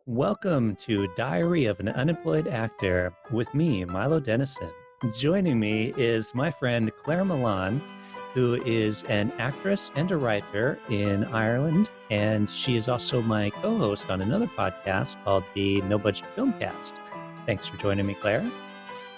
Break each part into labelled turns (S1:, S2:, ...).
S1: Welcome to Diary of an Unemployed Actor with me, Milo Dennison. Joining me is my friend Clare Millane, who is an actress and a writer in Ireland, and she is also my co-host on another podcast called the No Budget Filmcast. Thanks for joining me, Clare.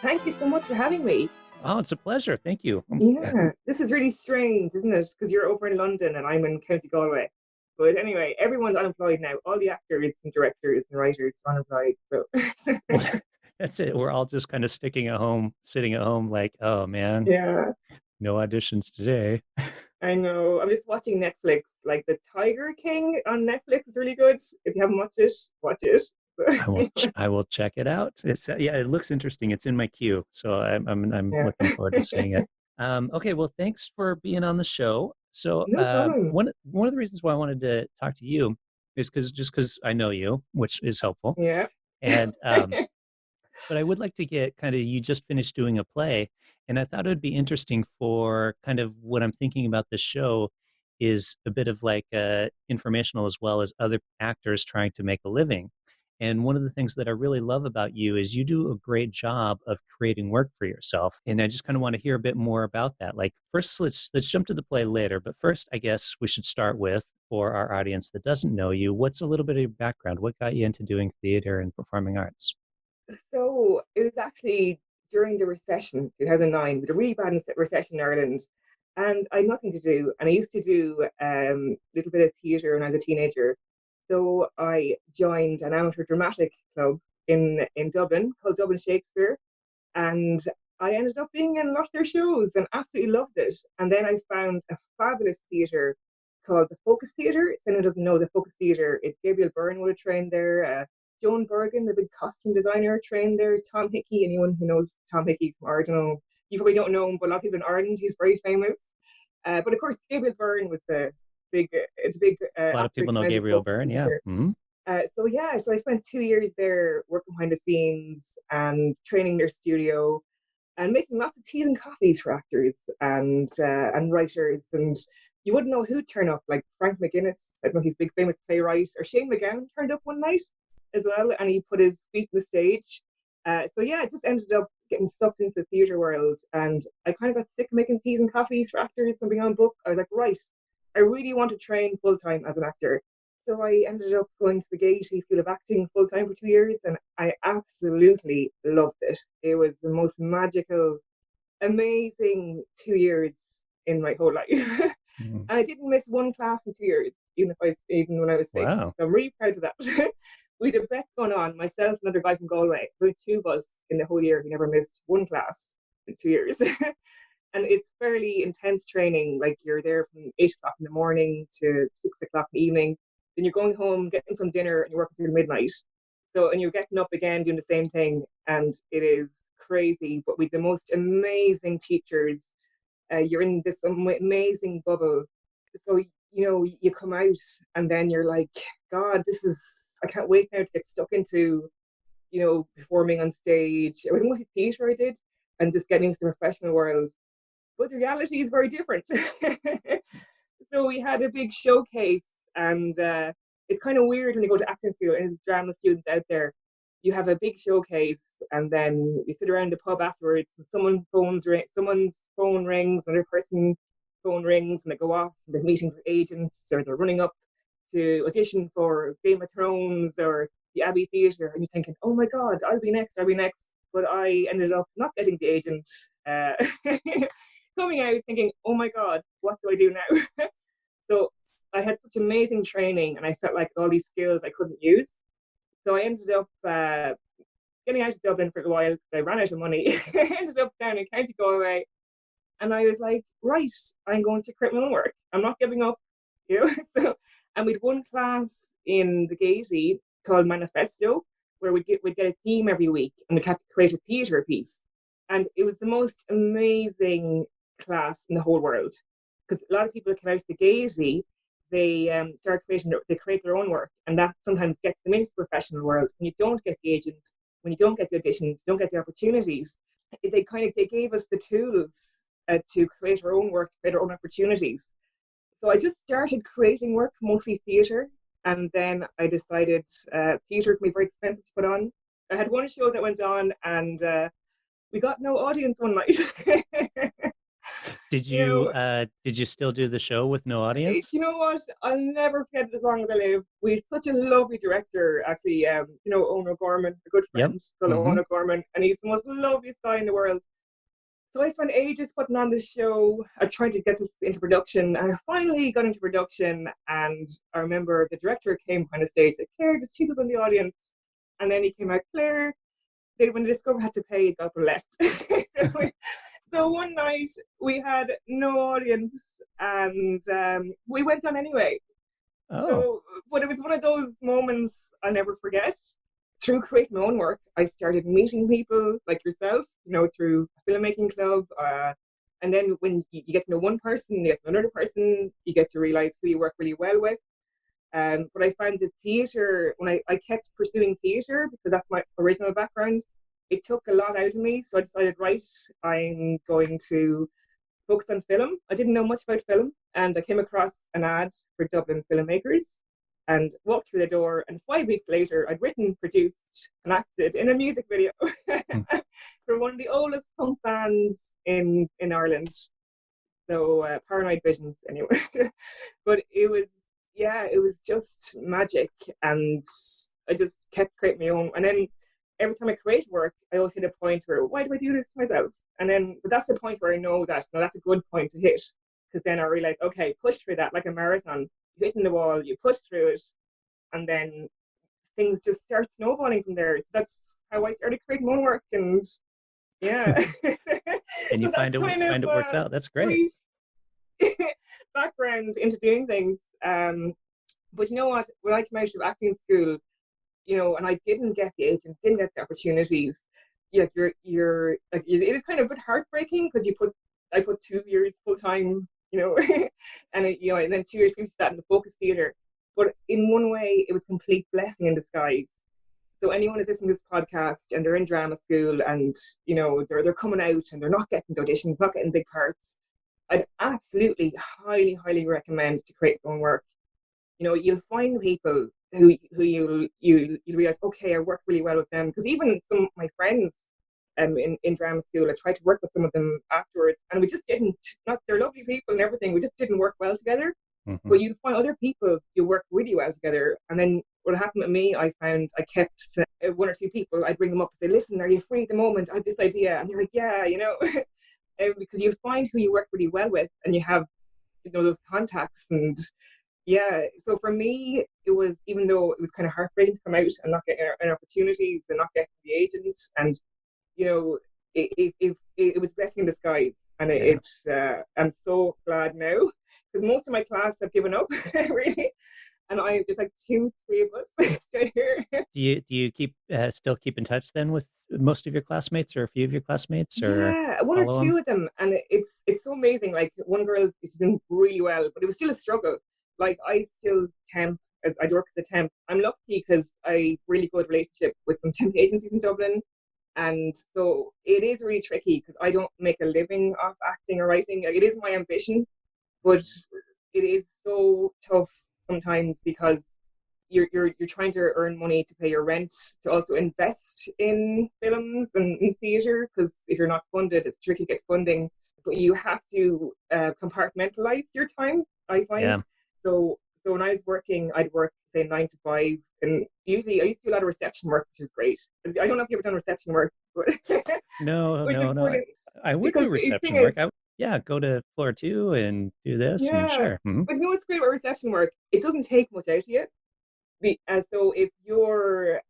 S2: Thank you so much for having me.
S1: Oh, it's a pleasure. Thank you.
S2: Yeah, this is really strange, isn't it? Because you're over in London and I'm in County Galway. But anyway, everyone's unemployed now. All the actors and directors and writers are unemployed. So
S1: Well, that's it. We're all just kind of sitting at home, like, oh man,
S2: yeah,
S1: no auditions today.
S2: I know. I'm just watching Netflix. Like the Tiger King on Netflix is really good. If you haven't watched it, watch it.
S1: I will check it out. It's yeah, it looks interesting. It's in my queue, so I'm
S2: Yeah,
S1: looking forward to seeing it. Okay, well, thanks for being on the show. So
S2: no problem.
S1: one of the reasons why I wanted to talk to you is because I know you, which is helpful,
S2: Yeah.
S1: and but I would like to get kind of, you just finished doing a play, and I thought it would be interesting for kind of what I'm thinking about this show is a bit of like informational as well as other actors trying to make a living. And one of the things that I really love about you is you do a great job of creating work for yourself. And I just kind of want to hear a bit more about that. Like first, let's jump to the play later. But first, I guess we should start with, for our audience that doesn't know you, what's a little bit of your background? What got you into doing theater and performing arts?
S2: So it was actually during the recession, 2009, with a really bad recession in Ireland. And I had nothing to do. And I used to do a little bit of theatre when I was a teenager. So I joined an amateur dramatic club in Dublin called Dublin Shakespeare. And I ended up being in a lot of their shows and absolutely loved it. And then I found a fabulous theatre called the Focus Theatre. If anyone doesn't know the Focus Theatre, it's Gabriel Byrne would have trained there. Joan Bergen, the big costume designer, trained there. Tom Hickey, anyone who knows Tom Hickey from Ireland, you probably don't know him, but a lot of people in Ireland, he's very famous. But of course, Gabriel Byrne was the big
S1: A lot of
S2: actor
S1: people know
S2: behind the
S1: Gabriel
S2: Focus
S1: Byrne. Yeah.
S2: Theatre.
S1: Hmm.
S2: So I spent 2 years there working behind the scenes and training their studio and making lots of teas and coffees for actors and writers. And you wouldn't know who'd turn up, like Frank McGuinness, I don't know, he's a big famous playwright, or Shane McGowan turned up one night as well, and he put his feet on the stage. So yeah, I just ended up getting sucked into the theatre world, and I kind of got sick of making teas and coffees for actors and being on book. I was like, right, I really want to train full time as an actor. So I ended up going to the Gaiety School of Acting full time for 2 years, and I absolutely loved it. It was the most magical, amazing 2 years in my whole life. And
S1: Hmm.
S2: I didn't miss one class in 2 years, even when I was sick.
S1: Wow.
S2: So I'm really proud of that. We had a bet going on, myself and another guy from Galway. There were two of us in the whole year who never missed one class in 2 years. And it's fairly intense training. Like you're there from 8 o'clock in the morning to 6 o'clock in the evening. Then you're going home, getting some dinner, and you're working till midnight. So, and you're getting up again doing the same thing. And it is crazy, but with the most amazing teachers. You're in this amazing bubble. So, you come out and then you're like, God, I can't wait now to get stuck into, performing on stage. It was mostly theatre I did and just getting into the professional world. But the reality is very different. So we had a big showcase, and it's kind of weird when you go to acting school and drama students out there. You have a big showcase, and then you sit around the pub afterwards, and someone's phone rings, another person's phone rings, and they go off. And they have meetings with agents, or they're running up to audition for Game of Thrones or the Abbey Theatre, and you're thinking, "Oh my God, I'll be next." But I ended up not getting the agent. Coming out thinking, "Oh my God, what do I do now?" So I had such amazing training, and I felt like all these skills I couldn't use. So I ended up getting out of Dublin for a while because I ran out of money. I ended up down in County Galway, and I was like, right, I'm going to create my own work. I'm not giving up, you know. So, and we'd one class in the Gaiety called Manifesto, where we'd get a theme every week, and we'd have to create a theatre piece. And it was the most amazing class in the whole world, because a lot of people that come out to the Gaiety, they create their own work, and that sometimes gets them into the professional world. When you don't get the agent, when you don't get the auditions, don't get the opportunities, they gave us the tools to create our own work, create our own opportunities. So I just started creating work, mostly theatre, And then I decided theatre can be very expensive to put on. I had one show that went on, and we got no audience one night.
S1: Did
S2: you know,
S1: did you still do the show with no audience?
S2: you know what? I'll never forget it as long as I live. We had such a lovely director, actually. Ono Gorman, a good
S1: Yep.
S2: friend, fellow
S1: Mm-hmm.
S2: Ono Gorman, and he's the most loveliest guy in the world. So I spent ages putting on this show, trying to get this into production, and I finally got into production. And I remember the director came behind the stage, said, "Claire, there's two people in the audience," and then he came out, "Claire, when the Discover had to pay, it got left." So one night we had no audience, and we went on anyway.
S1: Oh.
S2: So, but it was one of those moments I'll never forget. Through creating my own work, I started meeting people like yourself, through a filmmaking club. And then when you get to know one person, you get to know another person, you get to realize who you work really well with. But I found the theatre, when I kept pursuing theatre because that's my original background, it took a lot out of me. So I decided, right, I'm going to focus on film. I didn't know much about film, and I came across an ad for Dublin filmmakers and walked through the door. And 5 weeks later, I'd written, produced, and acted in a music video
S1: Hmm.
S2: for one of the oldest punk bands in Ireland. So Paranoid Visions, anyway. But it was, yeah, it was just magic, and I just kept creating my own. And then every time I create work, I always hit a point where, why do I do this to myself? And then, but that's the point where I know that, no, that's a good point to hit, because then I realize, okay, push through that like a marathon. You hit in the wall, you push through it, and then things just start snowballing from there. So that's how I started creating my own work, and yeah.
S1: And you
S2: So that's
S1: find
S2: kind of
S1: it works out. That's great.
S2: brief background into doing things. But you know what? When I came out of acting school, and I didn't get the agent, didn't get the opportunities. Yeah, you're like, it is kind of a bit heartbreaking because I put 2 years full time, and then 2 years previous to that in the Focus Theatre. But in one way, it was a complete blessing in disguise. So anyone who's listening to this podcast and they're in drama school and they're coming out and they're not getting the auditions, not getting big parts, I'd absolutely highly, highly recommend to create your own work. You'll find people who you realize, okay, I work really well with them. Because even some of my friends in drama school, I tried to work with some of them afterwards, and we just didn't. Not they're lovely people and everything, we just didn't work well together.
S1: Hmm.
S2: But you'll find other people you work really well together, and then what happened to me, I found I kept one or two people. I'd bring them up and say, "Listen, are you free at the moment? I have this idea," and they're like, "Yeah," because you'll find who you work really well with, and you have those contacts. And yeah, so for me, it was, even though it was kind of heartbreaking to come out and not get any opportunities and not get the agents, and it was blessing in disguise. And
S1: Yeah.
S2: I'm so glad now, because most of my class have given up, really, and there's like two, three of us still here.
S1: Do you still keep in touch then with most of your classmates or a few of your classmates or
S2: Yeah, one or
S1: follow them?
S2: two of them, and it's so amazing. Like one girl is doing really well, but it was still a struggle. Like I still temp, as I work as a temp. I'm lucky because I really good relationship with some temp agencies in Dublin, and so it is really tricky because I don't make a living off acting or writing. Like, it is my ambition, but it is so tough sometimes because you're trying to earn money to pay your rent, to also invest in films and in theatre, because if you're not funded, it's tricky to get funding. But you have to compartmentalize your time, I find.
S1: Yeah.
S2: So when I was working, I'd work say 9 to 5, and usually I used to do a lot of reception work, which is great. I don't know if you've ever done reception work, but
S1: No,
S2: which is
S1: no, no.
S2: brilliant,
S1: I would
S2: because
S1: do
S2: the thing
S1: reception
S2: is,
S1: work. Yeah, go to floor two and do this and
S2: yeah.
S1: sure. Hmm.
S2: But what's great about reception work? It doesn't take much out of you. So if you're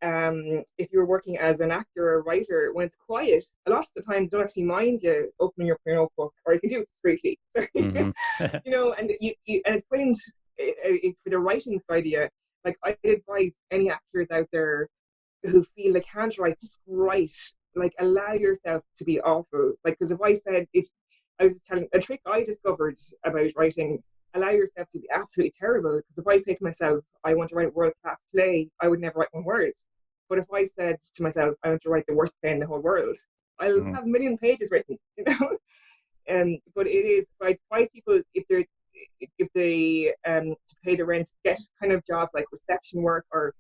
S2: working as an actor or a writer, when it's quiet, a lot of the time you don't actually mind you opening your notebook, or you can do it discreetly.
S1: Hmm.
S2: And and it's brilliant for the writing side of you. Like I advise any actors out there who feel they can't write, just write. Like allow yourself to be awful. Like, because if I was telling a trick I discovered about writing, allow yourself to be absolutely terrible. Because if I say to myself, I want to write a world class play, I would never write one word. But if I said to myself, I want to write the worst play in the whole world, I'll
S1: Hmm.
S2: have a million pages written. But it is, I advise people, if they're if they to pay the rent, get kind of jobs like reception work or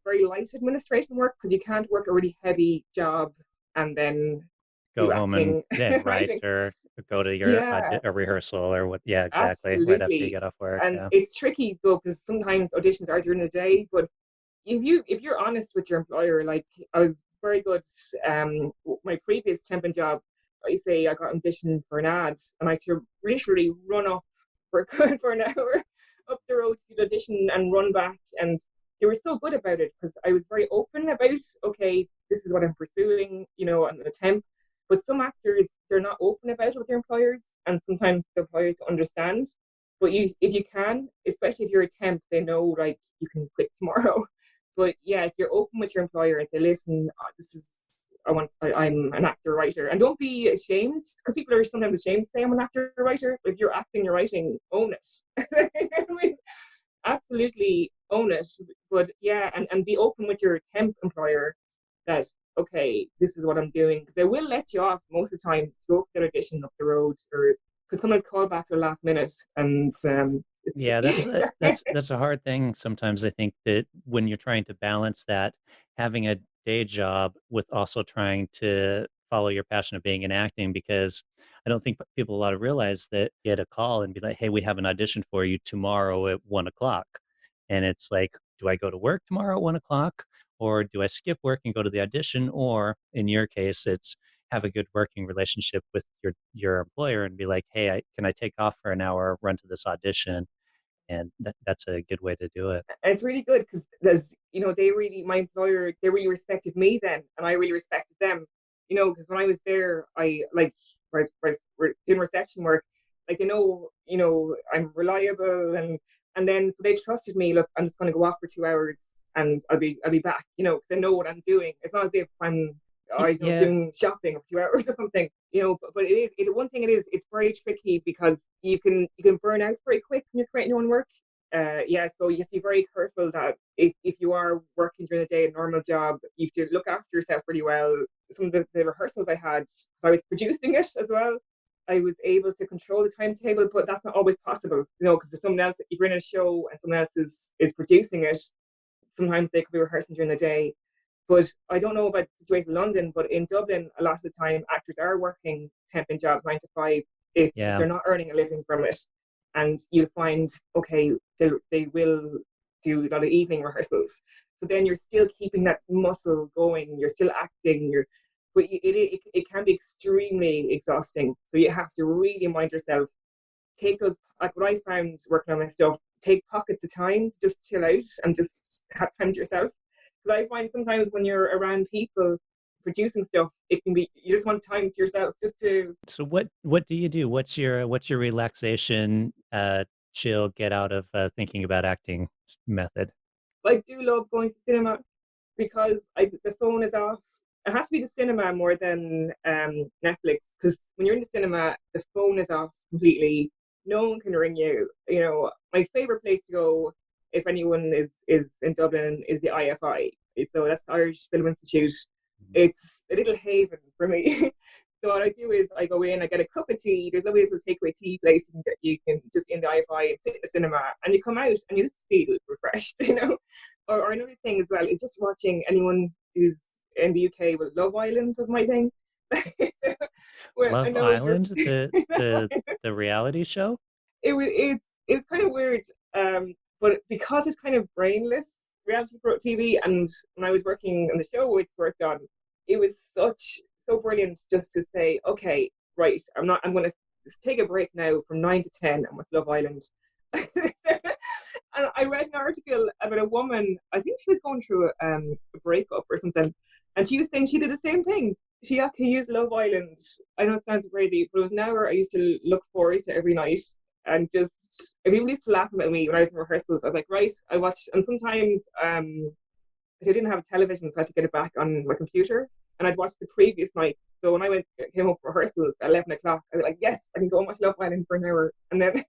S2: very light administration work, because you can't work a really heavy job and then
S1: Go
S2: do
S1: home and
S2: acting,
S1: then write
S2: writing.
S1: or go to your
S2: Yeah,
S1: a rehearsal or what. Yeah, exactly. Right after you
S2: absolutely.
S1: get off work.
S2: And
S1: Yeah.
S2: it's tricky though, because sometimes auditions are during the day, but if you're honest with your employer, like I was very good. My previous temping job, I say I got auditioned for an ad, and I had to literally run up for for an hour up the road to the audition and run back, and they were so good about it because I was very open about, okay, this is what I'm pursuing, I'm an temp. But some actors, they're not open about it with their employers, and sometimes the employers don't understand. But if you can, especially if you're a temp, they know like you can quit tomorrow. But yeah, if you're open with your employer and say, listen, this is I'm an actor writer, and don't be ashamed, because people are sometimes ashamed to say I'm an actor writer. If you're acting, you're writing, own it. I mean, absolutely own it. But yeah, and be open with your temp employer that, okay, this is what I'm doing, because they will let you off most of the time to go for their audition up the road, or because sometimes call back to the last minute, and it's
S1: Yeah,
S2: tricky.
S1: that's a hard thing sometimes. I think that when you're trying to balance that, having a day job with also trying to follow your passion of being in acting, because I don't think people a lot of realize that get a call and be like, "Hey, we have an audition for you tomorrow at 1 o'clock," and it's like, do I go to work tomorrow at 1 o'clock, or do I skip work and go to the audition? Or in your case, it's have a good working relationship with your employer and be like, "Hey, can I take off for an hour, run to this audition?" And that's a good way to do it.
S2: And it's really good because there's, they really, my employer, they really respected me then, and I really respected them. Because when I was there, I like, we're doing reception work, like I'm reliable, and then so they trusted me. Look, I'm just going to go off for 2 hours, and I'll be back. Because they know what I'm doing. It's not as if I'm
S1: Yeah,
S2: doing shopping for 2 hours or something. But one thing it's very tricky because you can burn out very quick when you're creating your own work. Yeah, so you have to be very careful that if you are working during the day, a normal job, you have to look after yourself really well. Some of the rehearsals I had, I was producing it as well. I was able to control the timetable, but that's not always possible, because there's someone else, you're in a show and someone else is producing it. Sometimes they could be rehearsing during the day. But I don't know about the situation in London, but in Dublin, a lot of the time, actors are working temping jobs 9 to 5 if
S1: yeah.
S2: they're not earning a living from it. And you'll find, okay, they will do a lot of evening rehearsals. So then you're still keeping that muscle going. You're still acting. But it can be extremely exhausting. So you have to really mind yourself. Take those, like what I found working on my stuff, take pockets of time to just chill out and just have time to yourself. Because I find sometimes when you're around people producing stuff, it can be, you just want time to yourself just to,
S1: So what do you do? What's your relaxation, chill, get out of thinking about acting method?
S2: I do love going to cinema because the phone is off. It has to be the cinema more than Netflix, because when you're in the cinema, the phone is off completely. No one can ring you. My favorite place to go, if anyone is in Dublin, is the IFI. So that's the Irish Film Institute. It's a little haven for me. So what I do is I go in, I get a cup of tea. There's no little takeaway tea place you can just in the IFI and sit in the cinema, and you come out and you just feel refreshed. Or another thing as well is just watching anyone who's in the UK with Love Island was my thing. Well, I
S1: Love
S2: know you're.
S1: Island, the reality show?
S2: It's kind of weird, but because it's kind of brainless reality TV, and when I was working on the show it's worked on, it was so brilliant just to say, okay, right, I'm going to take a break now from 9 to 10 and with Love Island. And I read an article about a woman. I think she was going through a breakup or something, and she was saying she did the same thing. She had to use Love Island. I know it sounds crazy, but it was an hour I used to look forward to every night. And just, if people used to laugh at me when I was in rehearsals, I was like, right, I watch. And sometimes I didn't have a television, so I had to get it back on my computer, and I'd watch the previous night. So when came up for rehearsals at 11 o'clock, I was like, yes, I can go and watch Love Island for an hour, and then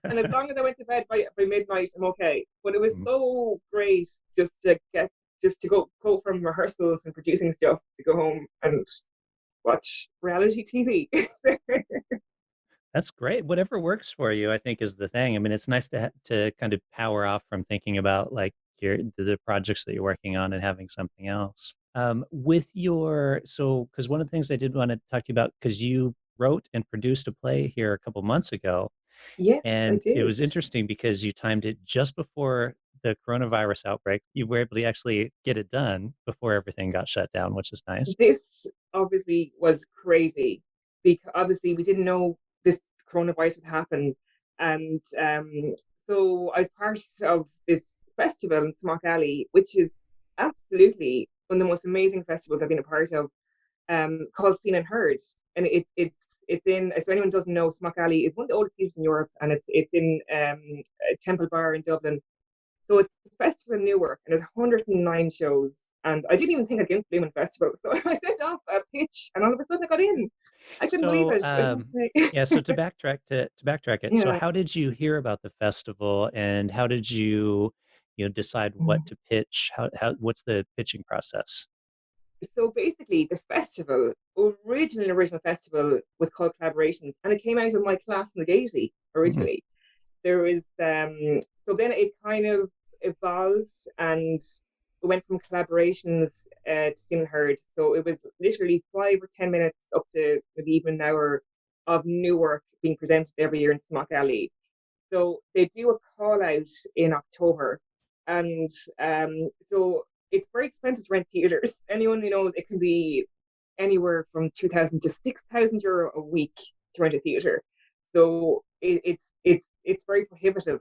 S2: and as long as I went to bed by midnight, I'm okay. But it was
S1: Mm.
S2: so great just to go from rehearsals and producing stuff to go home and watch reality TV.
S1: That's great. Whatever works for you, I think, is the thing. I mean, it's nice to to kind of power off from thinking about like the projects that you're working on and having something else. With your so because one of the things I did want to talk to you about because you wrote and produced a play here a couple months ago,
S2: Yes, I
S1: and it
S2: did.
S1: was interesting because you timed it just before the coronavirus outbreak. You were able to actually get it done before everything got shut down, which is nice.
S2: This obviously was crazy because obviously we didn't know this coronavirus would happen. And so I was part of this festival in Smock Alley, which is absolutely one of the most amazing festivals I've been a part of, called Seen and Heard. And it's in, so anyone doesn't know, Smock Alley is one of the oldest theatres in Europe, and it's in Temple Bar in Dublin. So it's a festival in Newark, and there's 109 shows. And I didn't even think I'd get into the Blooming Festival. So I sent off a pitch, and all of a sudden I got in. I couldn't believe
S1: So,
S2: it. I have to
S1: yeah, so
S2: say.
S1: to backtrack it, so
S2: Yeah.
S1: how did you hear about the festival and how did you decide what to pitch? What's the pitching process?
S2: So basically, the festival, original festival, was called Collaborations, and it came out of my class in the Gaiety
S1: Mhm.
S2: originally. There was so then it kind of evolved, and we went from collaborations to Seen and Heard. So it was literally 5 or 10 minutes up to maybe even an hour of new work being presented every year in Smock Alley. So they do a call out in October, and so it's very expensive to rent theaters. Anyone who knows, it can be anywhere from 2,000 to 6,000 euro a week to rent a theater. So it's very prohibitive.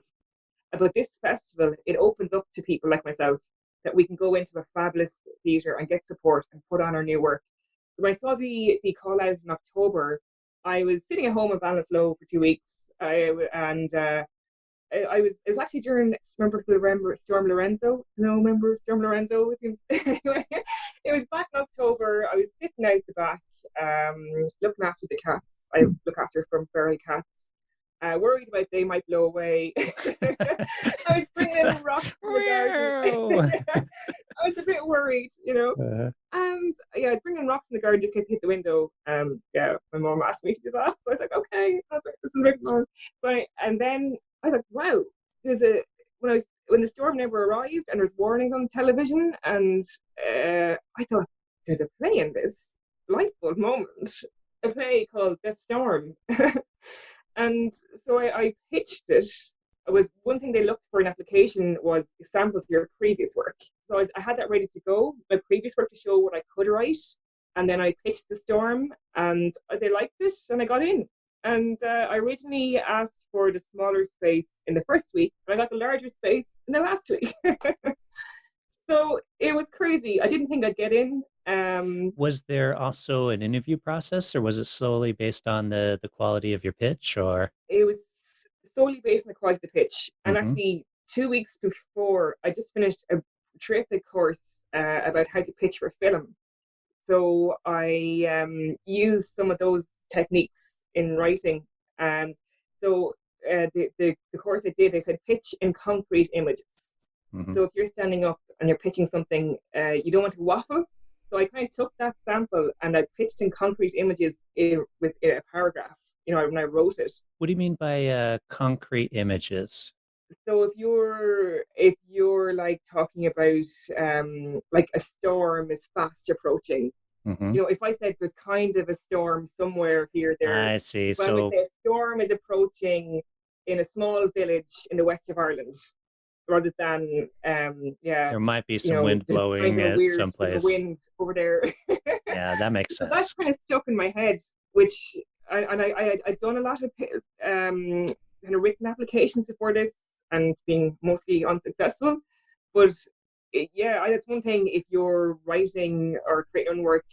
S2: But this festival, it opens up to people like myself that we can go into a fabulous theatre and get support and put on our new work. When I saw the call out in October, I was sitting at home in Ballinasloe for 2 weeks. And I was it was actually during remember Storm Lorenzo. No, remember Storm Lorenzo? Anyway, it was back in October. I was sitting out the back, looking after the cats. I look after from feral cats. Worried about they might blow away. I was bringing in rocks from the garden.
S1: Meow.
S2: I was a bit worried, you know.
S1: Uh,
S2: And yeah, I was bringing rocks in the garden just in case it hit the window. Yeah, my mom asked me to do that. So I was like, okay. I was like, this is very fun. And then I was like, wow, there's a when the storm never arrived and there's warnings on television, and I thought there's a play in this light bulb moment, a play called The Storm. And so I pitched it. It was one thing they looked for in application was samples of your previous work. So I had that ready to go, my previous work to show what I could write. And then I pitched The Storm, and they liked it, and I got in. And I originally asked for the smaller space in the first week, but I got the larger space in the last week. So it was crazy. I didn't think I'd get in.
S1: was there also an interview process, or was it solely based on the quality of your pitch, or?
S2: It was solely based on the quality of the pitch. And
S1: Mhm.
S2: actually, 2 weeks before, I just finished a terrific course about how to pitch for film. So I used some of those techniques in writing. And so the course I did, they said pitch in concrete images.
S1: Mhm.
S2: So if you're standing up and you're pitching something, you don't want to waffle. So I kind of took that sample and I pitched in concrete images with a paragraph, when I wrote it.
S1: What do you mean by concrete images?
S2: So if you're like talking about like a storm is fast approaching,
S1: Mhm.
S2: if I said there's kind of a storm somewhere here, there,
S1: I see.
S2: well, I would
S1: So
S2: say a storm is approaching in a small village in the west of Ireland, rather than yeah,
S1: there might be some wind
S2: there's kind
S1: blowing
S2: of a
S1: at
S2: weird
S1: some
S2: bit of
S1: place.
S2: wind over there.
S1: Yeah, that makes
S2: So that
S1: sense.
S2: kind of stuck in my head, which I'd done a lot of kind of written applications before this and being mostly unsuccessful. But yeah, that's one thing. If you're writing or creating work,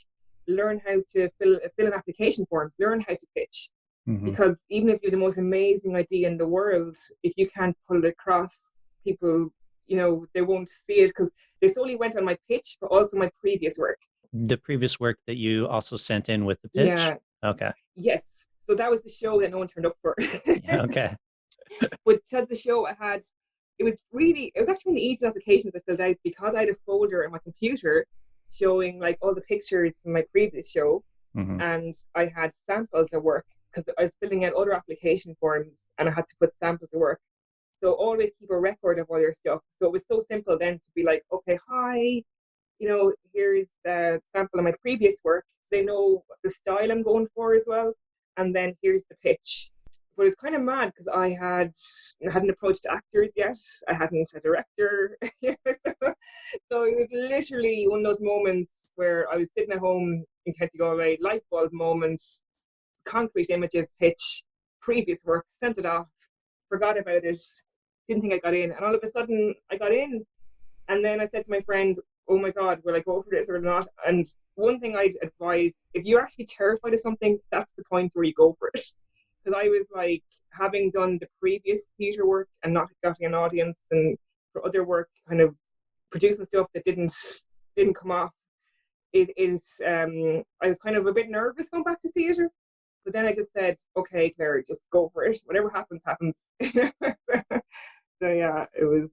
S2: learn how to fill in application forms, learn how to pitch.
S1: Mhm.
S2: Because even if you have the most amazing idea in the world, if you can't pull it across, people, they won't see it because they solely went on my pitch, but also my previous work.
S1: The previous work that you also sent in with the pitch?
S2: Yeah,
S1: Okay.
S2: yes. So that was the show that no one turned up for.
S1: Yeah, okay.
S2: But to the show, it was actually one of the easiest applications I filled out because I had a folder in my computer showing like all the pictures from my previous show,
S1: Mhm.
S2: and I had samples of work. because I was filling out other application forms and I had to put samples of work. So always keep a record of all your stuff. So it was so simple then to be like, okay, hi, here's the sample of my previous work. They know the style I'm going for as well. And then here's the pitch. But it's kind of mad because hadn't approached actors yet. I hadn't a director. So it was literally one of those moments where I was sitting at home in County Galway, light bulb moment, concrete images, pitch, previous work, sent it off, forgot about it, didn't think I got in. And all of a sudden I got in. And then I said to my friend, oh my God, will I go for this or not? And one thing I'd advise, if you're actually terrified of something, that's the point where you go for it. Because I was like, having done the previous theatre work and not getting an audience, and for other work, kind of producing stuff that didn't come off, I was kind of a bit nervous going back to theatre. But then I just said, okay, Claire, just go for it. Whatever happens, happens. So yeah, it was.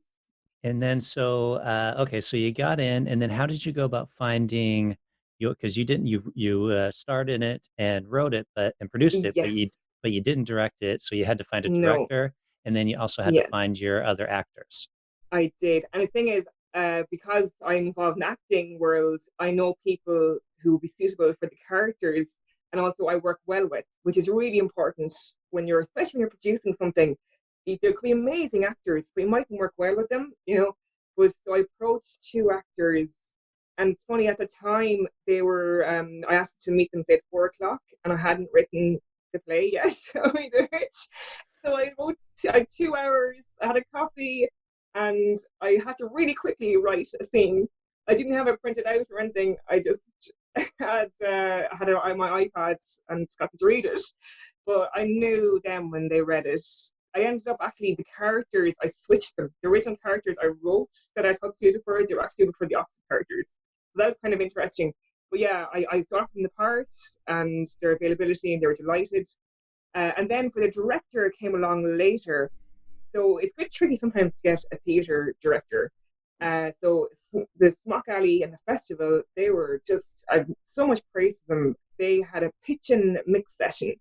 S1: And then okay, so you got in, and then how did you go about finding you? Because you didn't you starred in it and wrote it, and produced it, but
S2: Yes.
S1: you didn't direct it, so you had to find a
S2: No.
S1: director, and then you also had to
S2: Yes,
S1: find your other actors.
S2: I did. And the thing is, because I'm involved in acting world, I know people who would be suitable for the characters, and also I work well with, which is really important especially when you're producing something. There could be amazing actors, but you mightn't work well with them. So I approached two actors, and it's funny, at the time they were. I asked to meet them say at 4 o'clock, and I hadn't written the play yet. So I wrote. I had 2 hours. I had a coffee, and I had to really quickly write a scene. I didn't have it printed out or anything. I just had it on my iPad and got to read it. But I knew them when they read it. I ended up actually the characters. I switched them. The original characters I wrote that I thought suited for, they were actually suited for the opposite characters. So that was kind of interesting. But yeah, I saw them the part and their availability, and they were delighted. And then for the director came along later. So it's a bit tricky sometimes to get a theatre director. So the Smock Alley and the festival, they were just, I've so much praise for them. They had a pitch and mix session.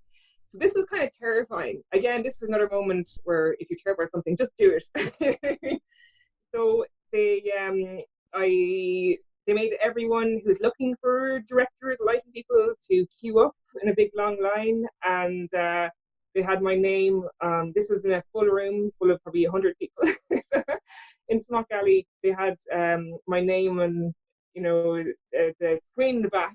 S2: So this was kind of terrifying. Again, this is another moment where if you're terrified of something, just do it. So they made everyone who's looking for directors, lighting people, to queue up in a big long line, and they had my name. This was in a full room full of probably 100 people in Smock Alley. They had my name and the screen in the back,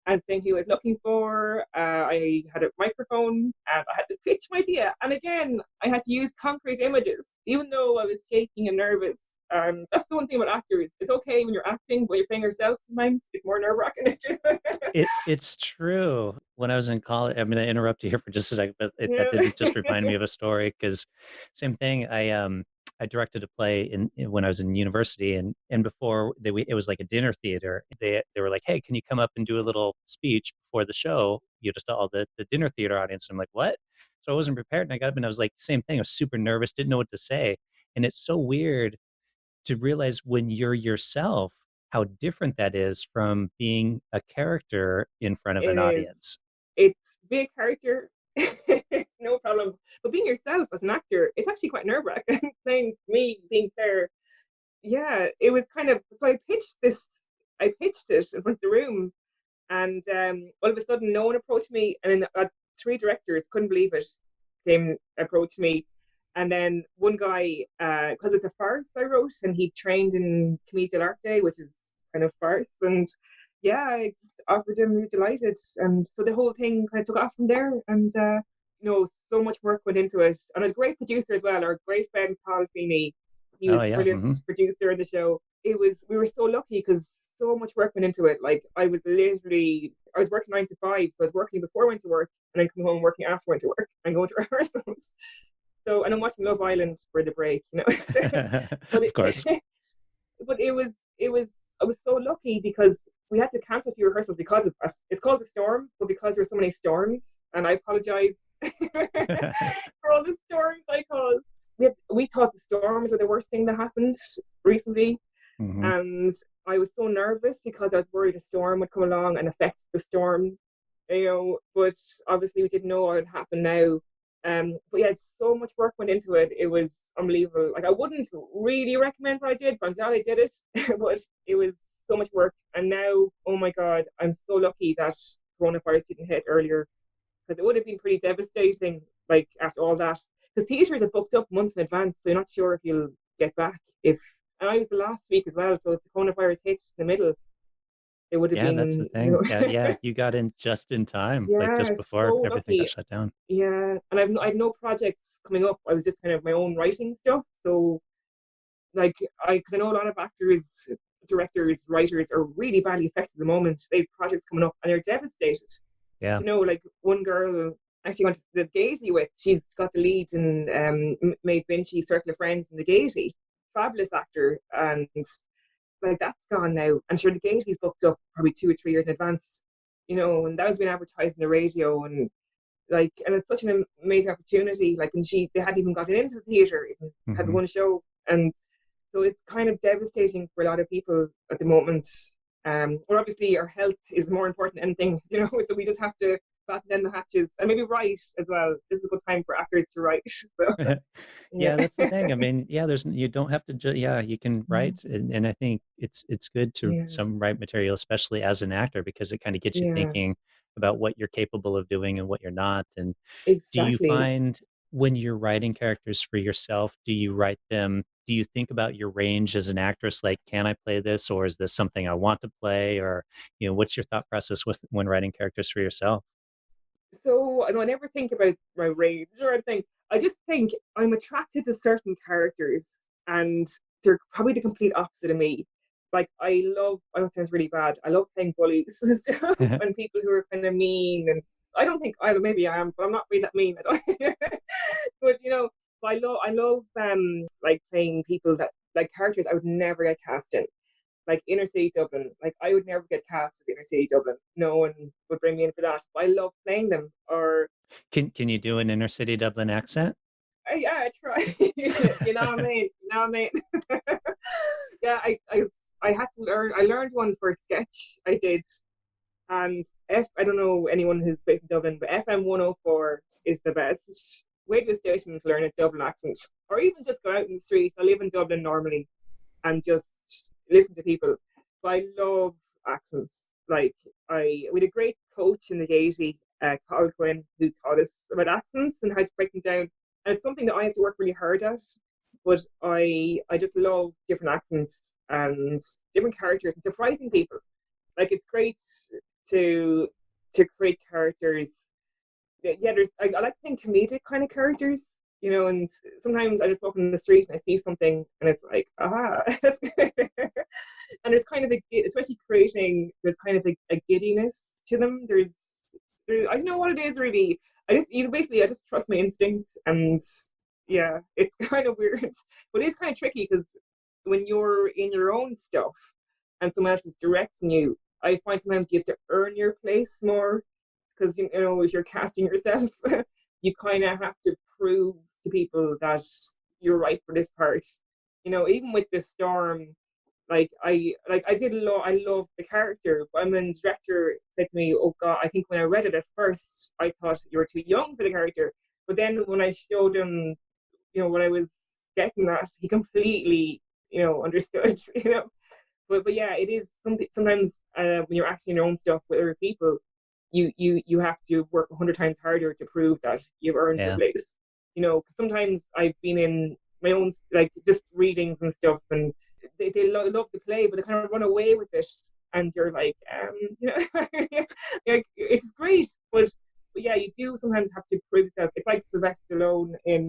S2: and saying who I was looking for. I had a microphone, and I had to pitch my idea. And again, I had to use concrete images, even though I was shaking and nervous. That's the one thing about actors. It's okay when you're acting, but you're playing yourself sometimes. It's more nerve-wracking.
S1: It's true. When I was in college, I'm going to interrupt you here for just a second, but that
S2: Yeah.
S1: did just remind me of a story, because same thing. I directed a play when I was in university, and before it was like a dinner theater. They were like, "Hey, can you come up and do a little speech before the show? Just to all the dinner theater audience." I'm like, "What?" So I wasn't prepared, and I got up and I was like, same thing. I was super nervous, didn't know what to say, and it's so weird to realize when you're yourself how different that is from being a character in front of
S2: It
S1: an
S2: is.
S1: audience.
S2: It's be a character, no problem. But being yourself as an actor, it's actually quite nerve-wracking. Playing me, being Claire. Yeah, it was kind of. So I pitched this. I pitched it in front of the room, and all of a sudden, no one approached me, and then three directors couldn't believe it. Came approached me, and then one guy, because it's a farce I wrote, and he trained in Commedia dell'arte, which is kind of farce, and yeah, I just offered him. He was delighted, and so the whole thing kind of took off from there. And so much work went into it, and a great producer as well. Our great friend Paul Feeney, he
S1: Oh
S2: was
S1: yeah.
S2: brilliant producer in the show. We were so lucky because so much work went into it. Like I was working 9 to 5, so I was working before I went to work, and then come home working after I went to work and going to rehearsals. So, and I'm watching Love Island for the break. But
S1: Of course.
S2: but I was so lucky because we had to cancel a few rehearsals because of us. It's called the storm, but because there were so many storms, and I apologize for all the storms I caused. We thought the storms were the worst thing that happened recently, and I was so nervous because I was worried a storm would come along and affect the storm But obviously we didn't know what would happen now. But yeah, so much work went into it. It was unbelievable. Like I wouldn't really recommend what I did, but I'm glad I did it. But it was so much work. And now, oh my God, I'm so lucky that coronavirus didn't hit earlier because it would have been pretty devastating, like after all that. Because theatres are booked up months in advance, so you're not sure if you'll get back. If and I was the last week as well, so if the coronavirus hit in the middle, it would have
S1: Yeah, that's the
S2: been,
S1: thing. Yeah, yeah, you got in just in time, like
S2: yeah,
S1: just before
S2: so
S1: everything got
S2: lucky.
S1: shut down.
S2: Yeah, and I've no projects coming up. I was just kind of my own writing stuff. So like because I know a lot of actors, directors, writers are really badly affected at the moment. They have projects coming up and they're devastated.
S1: Yeah.
S2: Like one girl actually went to the Gaiety with. She's got the lead in Maid Vinci, Circle of Friends, in the Gaiety. Fabulous actor, and like that's gone now. And sure, the Gaiety's booked up probably 2 or 3 years in advance. And that was being advertised in the radio, and and it's such an amazing opportunity. Like, and they hadn't even gotten into the theater, even had
S1: Hmm.
S2: one show, and so it's kind of devastating for a lot of people at the moment. Or obviously our health is more important than anything, so we just have to batten down the hatches and maybe write as well. This is a good time for actors to write. So
S1: Yeah,
S2: yeah.
S1: that's the thing. I mean, yeah, you don't have to yeah, you can write, and I think it's good to
S2: Yeah.
S1: some write material, especially as an actor, because it kind of gets you
S2: Yeah.
S1: thinking about what you're capable of doing and what you're not. And do you
S2: Exactly.
S1: find when you're writing characters for yourself, do you think about your range as an actress, like, can I play this, or is this something I want to play, or what's your thought process with when writing characters for yourself?
S2: So I never think about my range or anything. I just think I'm attracted to certain characters and they're probably the complete opposite of me. Like I know it sounds really bad. I love playing bullies and stuff and people who are kind of mean, and I don't think maybe I am, but I'm not really that mean. I don't, but I love like playing people that like characters I would never get cast in, like inner city Dublin. Like I would never get cast as inner city Dublin. No one would bring me in for that. But I love playing them. Or
S1: Can you do an inner city Dublin accent?
S2: yeah, I try. You know what I mean? You know what I mean? Yeah, I had to learn. I learned one for a sketch I did, and I don't know anyone who's based in Dublin, but FM 104 is the best radio station to learn a Dublin accent, or even just go out in the street. I live in Dublin normally, and just listen to people. But I love accents. Like we had a great coach in the Gaiety, Carl Quinn, who taught us about accents and how to break them down. And it's something that I have to work really hard at. But I just love different accents and different characters and surprising people. Like it's great to create characters. Yeah, I like playing comedic kind of characters, and sometimes I just walk in the street and I see something and it's like, aha, that's good. And there's kind of especially creating, there's kind of a giddiness to them. I don't know what it is really. I just trust my instincts, and yeah, it's kind of weird, but it's kind of tricky because when you're in your own stuff and someone else is directing you, I find sometimes you have to earn your place more because if you're casting yourself, you kind of have to prove to people that you're right for this part. Even with the storm, I love the character, but when the director said to me, "Oh God," I think when I read it at first, I thought you were too young for the character. But then when I showed him, what I was getting at, he completely, understood. But yeah, it is something. Sometimes when you're acting your own stuff with other people, you have to work 100 times harder to prove that you've earned your
S1: Yeah.
S2: place. 'Cause sometimes I've been in my own like just readings and stuff, and love the play, but they kind of run away with it, and you're like, like it's great, but yeah, you do sometimes have to prove yourself. It's like Sylvester Stallone in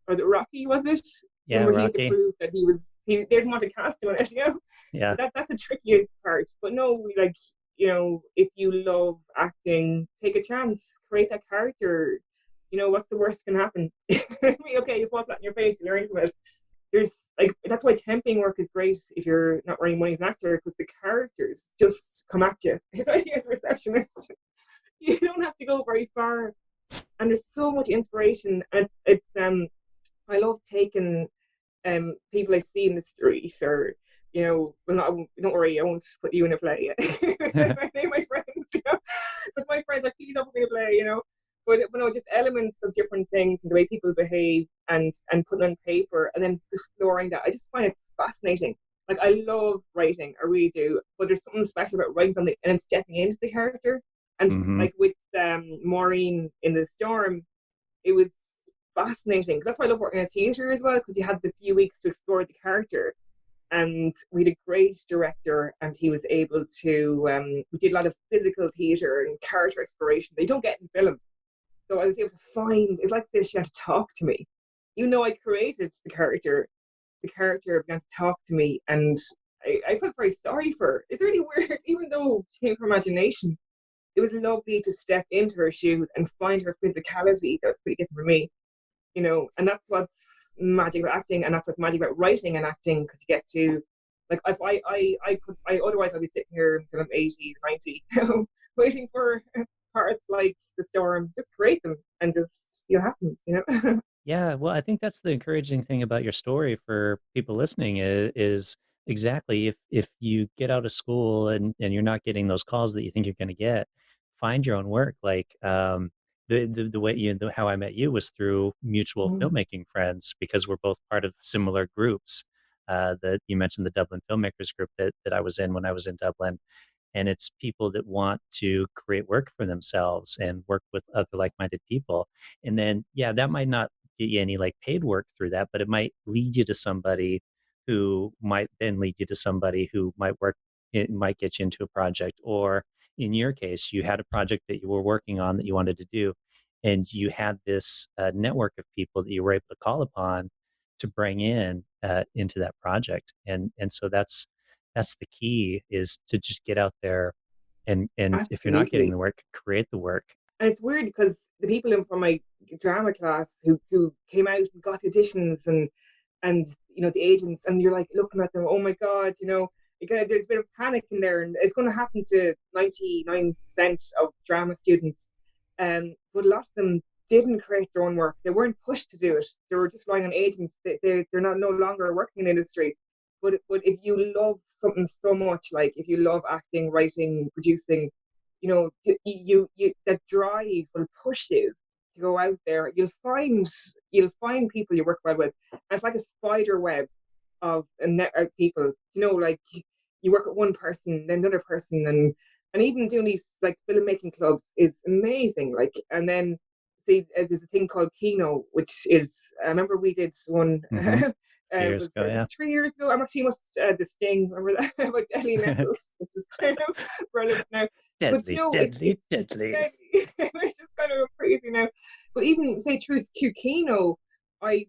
S2: was it Rocky? Was it when
S1: Yeah,
S2: where he had to
S1: Rocky.
S2: prove that he they didn't want to cast him in it.
S1: Yeah.
S2: That's the trickiest part. But no, like if you love acting, take a chance, create that character. What's the worst can happen? Okay, you fall flat in your face, you learn from it. There's like that's why temping work is great if you're not earning money as an actor because the characters just come at you. It's like as a receptionist, you don't have to go very far, and there's so much inspiration. And it's I love taking people I see in the street or well, not, don't worry, I won't put you in a play. My friends, But my friends like, please don't put me to play, you know. But no, just elements of different things and the way people behave and putting on paper and then exploring that. I just find it fascinating. Like I love writing, I really do. But there's something special about writing something and then stepping into the character. And
S1: Hmm.
S2: like with Maureen in The Storm, it was fascinating. That's why I love working in theatre as well, because you had the few weeks to explore the character. And we had a great director, and he was able to. We did a lot of physical theatre and character exploration. They don't get in film, so I was able to find. It's like this. She had to talk to me. You know, I created the character. The character began to talk to me, and I felt very sorry for her. It's really weird, even though she came from imagination. It was lovely to step into her shoes and find her physicality that was pretty different for me, you know. And that's what's magic about acting, and that's what's magic about writing and acting, because you get to, like, if I could, I otherwise I'd be sitting here until I'm 80 or 90, you know, waiting for parts like The Storm. Just create them and just see what happens, you know.
S1: Yeah, well, I think that's the encouraging thing about your story for people listening is exactly if you get out of school and you're not getting those calls that you think you're going to get, find your own work. Like the way how I met you was through mutual
S2: Mm.
S1: filmmaking friends because we're both part of similar groups. That you mentioned the Dublin filmmakers group that I was in when I was in Dublin, and it's people that want to create work for themselves and work with other like-minded people. And then yeah, that might not get you any like paid work through that, but it might lead you to somebody who might then lead you to somebody who might work, it might get you into a project. Or in your case, you had a project that you were working on that you wanted to do, and you had this network of people that you were able to call upon to bring in into that project. And so that's the key, is to just get out there and if you're not getting
S2: Absolutely.
S1: the work, create the work.
S2: And it's weird because the people in from my drama class who came out and got auditions and you know the agents, and you're like looking at them, oh my god, you know, there's a bit of panic in there, and it's going to happen to 99% of drama students. But a lot of them didn't create their own work. They weren't pushed to do it. They were just relying on agents. They're not no longer working in the industry. But if you love something so much, like if you love acting, writing, producing, you know, you that drive will push you to go out there. You'll find people you work well with. And it's like a spider web of a net of people. You know, like you work with one person, then another person, and even doing these like filmmaking clubs is amazing. Like, and then see, there's a thing called Kino, which is I remember we did one.
S1: Hmm. Years
S2: Was
S1: ago,
S2: it
S1: yeah.
S2: 3 years ago? I'm actually must the Sting. Remember that about deadly nettles, which is kind of relevant now. But you
S1: Deadly,
S2: know,
S1: deadly,
S2: it's
S1: deadly.
S2: deadly. It's just kind of crazy now. But even say truth to Kino, I'd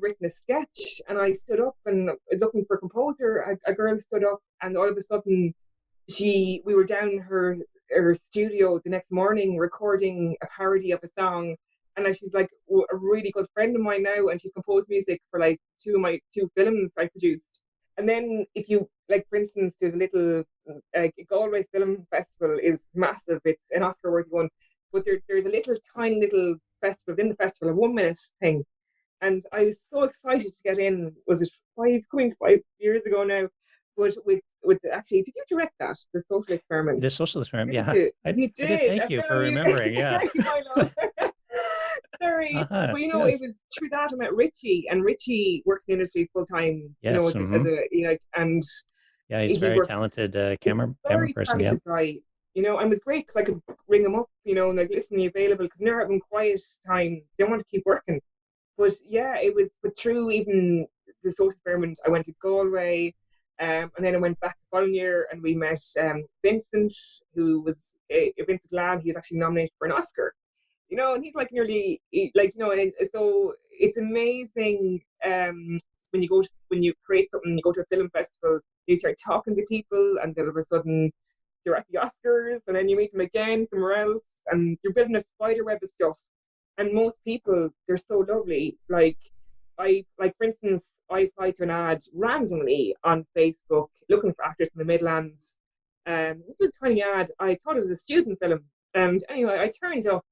S2: written a sketch and I stood up and was looking for a composer. A girl stood up and all of a sudden we were down her studio the next morning recording a parody of a song. And she's like a really good friend of mine now, and she's composed music for like two of my two films I produced. And then if you like, for instance, there's a little Galway Film Festival is massive. It's an Oscar-worthy one, but there's a little tiny little festival within the festival, a 1 minute thing, and I was so excited to get in. Was it coming 5 years ago now? But with actually, did you direct that, the social experiment?
S1: The social experiment,
S2: Didn't
S1: yeah.
S2: you?
S1: I,
S2: You
S1: I did.
S2: did.
S1: Thank
S2: A
S1: you for
S2: film music.
S1: remembering. Yeah.
S2: Sorry, my love. Sorry,
S1: Uh-huh.
S2: but you know, it
S1: Yes.
S2: was through that I met Richie, and Richie works in the industry full time. You know,
S1: Yes.
S2: as
S1: Hmm.
S2: a you know, and
S1: Yeah, he's a
S2: he
S1: very
S2: works.
S1: talented
S2: He's a
S1: camera
S2: very
S1: person. Yeah.
S2: talented guy. You know, and it was great because I could ring him up. You know, and like, listen, are you available? Because they're having quiet time. They want to keep working. But yeah, it was, but through even the social experiment, I went to Galway, and then I went back the following year and we met Vincent, who was Vincent Lamb. He was actually nominated for an Oscar, you know, and he's like nearly like, you know, and so it's amazing when when you create something, you go to a film festival, you start talking to people, and then all of a sudden you're at the Oscars, and then you meet them again somewhere else, and you're building a spider web of stuff. And most people, they're so lovely. Like for instance, I applied to an ad randomly on Facebook looking for actors in the Midlands. It was a tiny ad. I thought it was a student film. And anyway, I turned up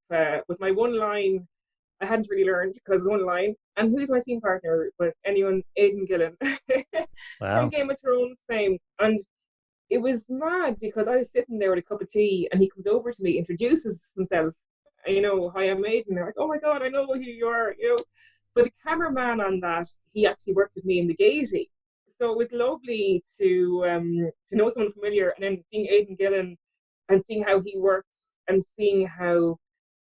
S2: with my one line. I hadn't really learned because it was one line. And who's my scene partner? But anyone, Aidan Gillen from
S1: Wow.
S2: Game of Thrones fame. And it was mad because I was sitting there with a cup of tea and he comes over to me, introduces himself, hi, I'm Aidan. They're like, oh my God, I know who you are. But the cameraman on that, he actually worked with me in the Gaiety. So it was lovely to know someone familiar and then seeing Aidan Gillen and seeing how he works and seeing how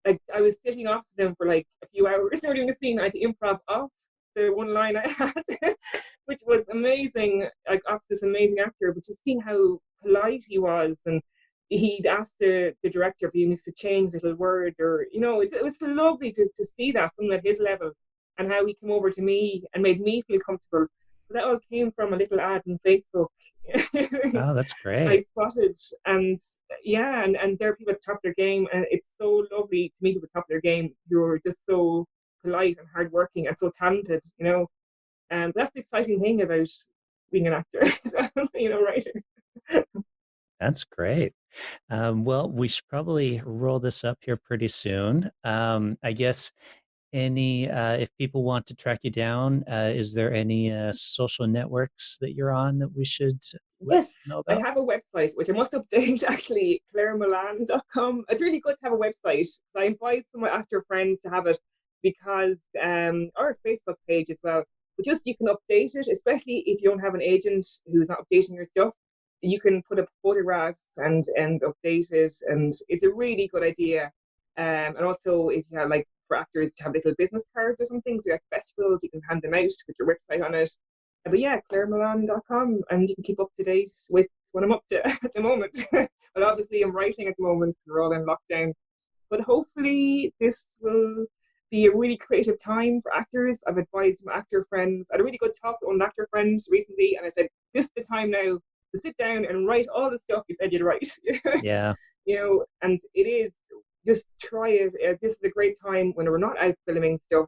S2: like I was sitting opposite him for like a few hours during the scene. I had to improv off the one line I had, which was amazing. Like off this amazing actor, but just seeing how polite he was, and he'd asked the director if he needs to change a little word, or it was lovely to see that someone at his level, and how he came over to me and made me feel comfortable. But that all came from a little ad on Facebook.
S1: Oh, that's
S2: I
S1: great.
S2: spotted, and yeah, and there are people at the top of their game, and it's so lovely to meet people at the top of their game who are just so polite and hardworking and so talented. And that's the exciting thing about being an actor, writing.
S1: That's great. Well, we should probably roll this up here pretty soon. I guess if people want to track you down, is there any social networks that you're on that we should let
S2: Yes,
S1: people know
S2: I
S1: about?
S2: have a website which I must update actually, claremillane.com. It's really good to have a website. I invite some of my actor friends to have it because or a Facebook page as well. But just you can update it, especially if you don't have an agent who's not updating your stuff. You can put up photographs and update it, and it's a really good idea. And also, if you have like for actors to have little business cards or something, so like festivals, you can hand them out with your website on it. But yeah, claremillane.com, and you can keep up to date with what I'm up to at the moment. But obviously, I'm writing at the moment because we're all in lockdown. But hopefully, this will be a really creative time for actors. I've advised my actor friends. I had a really good talk with an actor friend recently, and I said, this is the time now to sit down and write all the stuff you said you'd write.
S1: Yeah.
S2: And it is just try it. This is a great time when we're not out filming stuff,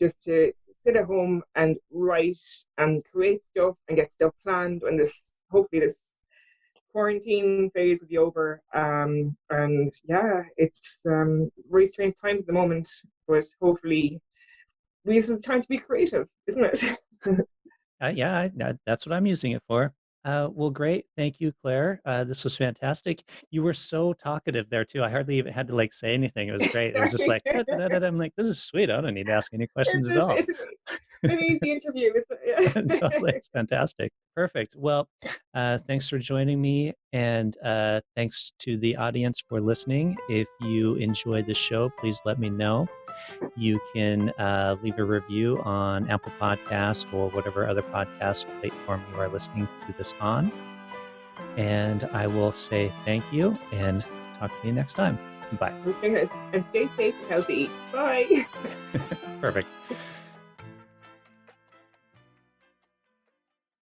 S2: just to sit at home and write and create stuff and get stuff planned when hopefully this quarantine phase will be over. And yeah, it's very strange times at the moment, but hopefully this is time to be creative, isn't it?
S1: Yeah, that's what I'm using it for. Well, great. Thank you, Claire. This was fantastic. You were so talkative there too. I hardly even had to like say anything. It was great. It was just
S2: Sorry.
S1: like, da, da, da, da, da. I'm like, this is sweet. I don't need to ask any questions at all.
S2: It's an easy interview.
S1: Totally. It's fantastic. Perfect. Well, thanks for joining me. And thanks to the audience for listening. If you enjoyed the show, please let me know. You can leave a review on Apple Podcast or whatever other podcast platform you are listening to this on. And I will say thank you and talk to you next time. Bye.
S2: And stay safe and healthy. Bye.
S1: Perfect.